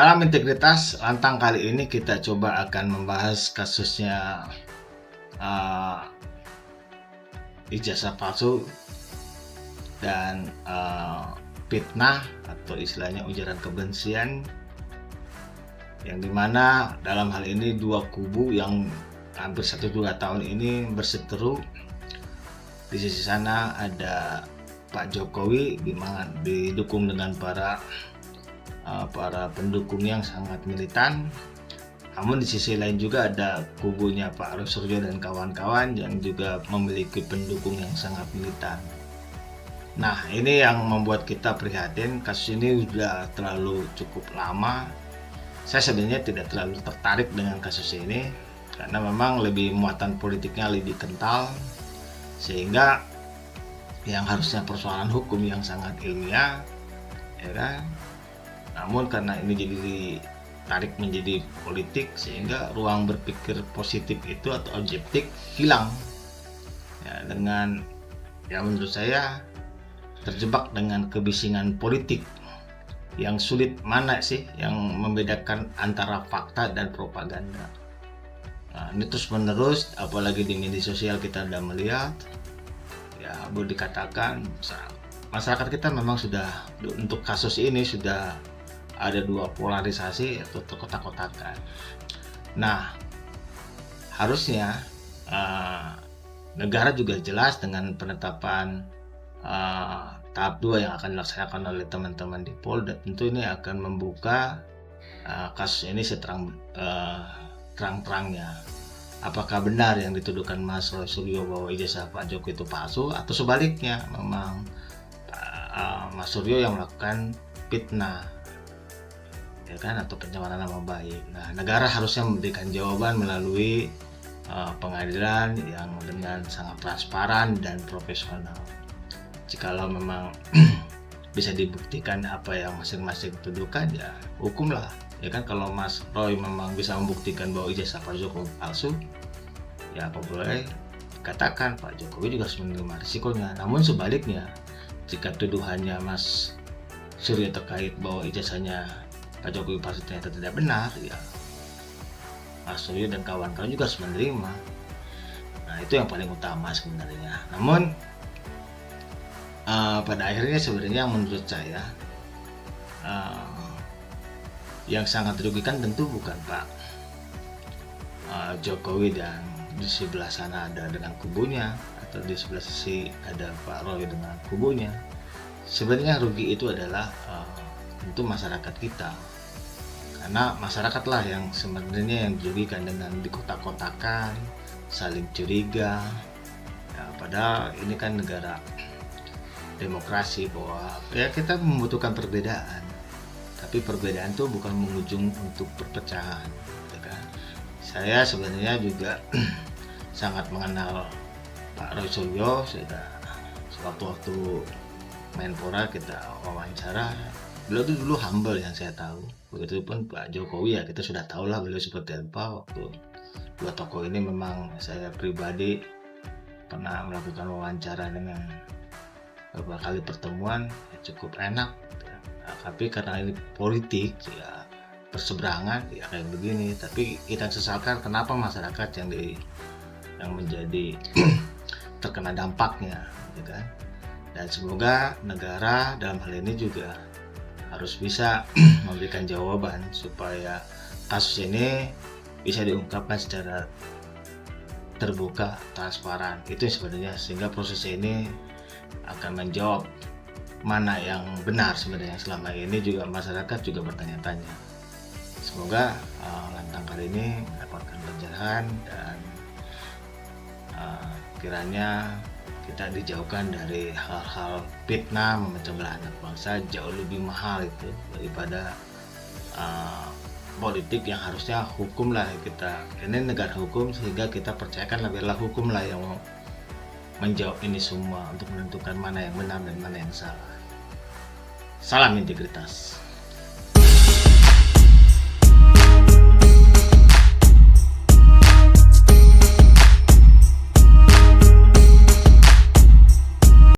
Salam integritas, lantang kali ini kita coba akan membahas kasusnya uh, ijazah palsu dan fitnah atau istilahnya ujaran kebencian, yang dimana dalam hal ini dua kubu yang hampir 1-2 tahun ini berseteru. Di sisi sana ada Pak Jokowi didukung dengan para pendukung yang sangat militan. Namun di sisi lain juga ada kubunya Pak Roy Suryo dan kawan-kawan yang juga memiliki pendukung yang sangat militan. Nah, ini yang membuat kita prihatin. Kasus ini sudah terlalu cukup lama. Saya sebenarnya tidak terlalu tertarik dengan kasus ini karena memang lebih muatan politiknya lebih kental, sehingga yang harusnya persoalan hukum yang sangat ilmiah, ya kan? Namun karena ini jadi ditarik menjadi politik, sehingga ruang berpikir positif itu atau objektif hilang. Ya, dengan menurut saya terjebak dengan kebisingan politik yang sulit mana sih yang membedakan antara fakta dan propaganda. Nah, ini terus menerus, apalagi di media sosial kita sudah melihat, ya boleh dikatakan masyarakat kita memang sudah, untuk kasus ini sudah ada dua polarisasi atau terkotak-kotakan. Nah, harusnya negara juga jelas dengan penetapan tahap 2 yang akan dilaksanakan oleh teman-teman di Polda. Tentu ini akan membuka kasus ini terang-terangnya. Apakah benar yang dituduhkan Mas Roy Suryo bahwa ijazah Pak Jokowi itu palsu, atau sebaliknya memang Mas Suryo yang melakukan fitnah, ya kan, atau pencemaran nama baik. Nah, negara harusnya memberikan jawaban melalui pengadilan yang dengan sangat transparan dan profesional. Jikalau memang bisa dibuktikan apa yang masing-masing tuduhkan, ya hukumlah, ya kan. Kalau Mas Roy memang bisa membuktikan bahwa ijazah Pak Jokowi palsu, ya apa boleh katakan Pak Jokowi juga harus menerima risikonya. Namun sebaliknya, jika tuduhannya Mas Suryo terkait bahwa ijazahnya Pak Jokowi palsu ternyata tidak benar, ya Mas Suryo dan kawan-kawan juga harus menerima. Nah, itu yang paling utama sebenarnya. Namun pada akhirnya sebenarnya menurut saya yang sangat dirugikan tentu bukan Pak Jokowi dan di sebelah sana ada dengan kubunya, atau di sebelah sisi ada Pak Roy dengan kubunya. Sebenarnya rugi itu adalah tentu masyarakat kita, karena masyarakatlah yang sebenarnya yang dirugikan dengan dikotak-kotakan, saling curiga. Ya, padahal ini kan negara demokrasi, bahwa ya kita membutuhkan perbedaan, tapi perbedaan itu bukan mengujung untuk perpecahan, ya kan? Saya sebenarnya juga sangat mengenal Pak Roy Suryo. Sudah sewaktu-waktu Menpora kita wawancara, beliau itu dulu humble yang saya tahu. Begitupun Pak Jokowi, ya kita sudah tahu lah beliau seperti apa. Waktu dua tokoh ini memang saya pribadi pernah melakukan wawancara dengan beberapa kali pertemuan, ya cukup enak. Nah, tapi karena ini politik, ya perseberangan, ya kayak begini. Tapi kita sesalkan kenapa masyarakat yang menjadi terkena dampaknya, ya kan? Dan semoga negara dalam hal ini juga harus bisa memberikan jawaban supaya kasus ini bisa diungkapkan secara terbuka, transparan. Itu sebenarnya, sehingga proses ini akan menjawab mana yang benar sebenarnya. Selama ini juga masyarakat juga bertanya-tanya. Semoga lantang kali ini mendapatkan pencerahan dan kiranya kita dijauhkan dari hal-hal fitnah, memecah belah anak bangsa. Jauh lebih mahal itu daripada politik yang harusnya hukum lah. Kita ini negara hukum, sehingga kita percayakan biarlah hukum lah yang menjawab ini semua untuk menentukan mana yang benar dan mana yang salah. Salam integritas.